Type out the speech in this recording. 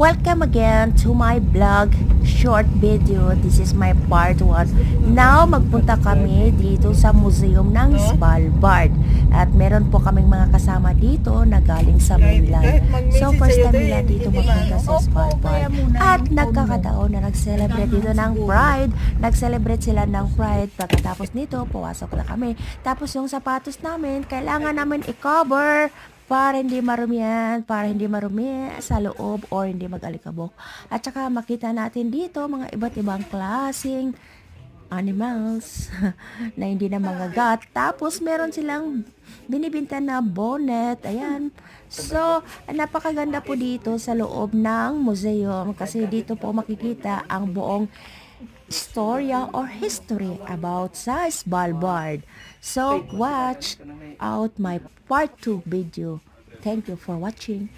Welcome again to my vlog short video. This is my part 1. Now, magpunta kami dito sa museum ng Svalbard. At meron po kaming mga kasama dito na galing sa mainland. So, first time nila dito magpunta sa Svalbard. At nagkakataon na nag-celebrate dito ng Pride. Nag-celebrate sila ng Pride. Pagkatapos nito, puwasok na kami. Tapos yung sapatos namin, kailangan namin i-cover para hindi marumihan, para hindi marumi sa loob or hindi mag-alikabok. At saka makita natin dito mga iba't ibang klaseng animals na hindi na magagat. Tapos meron silang binibinta na bonnet. Ayan. So, napakaganda po dito sa loob ng museum kasi dito po makikita ang buong storya or history about sa Svalbard. So, watch out my part 2 video. Thank you for watching.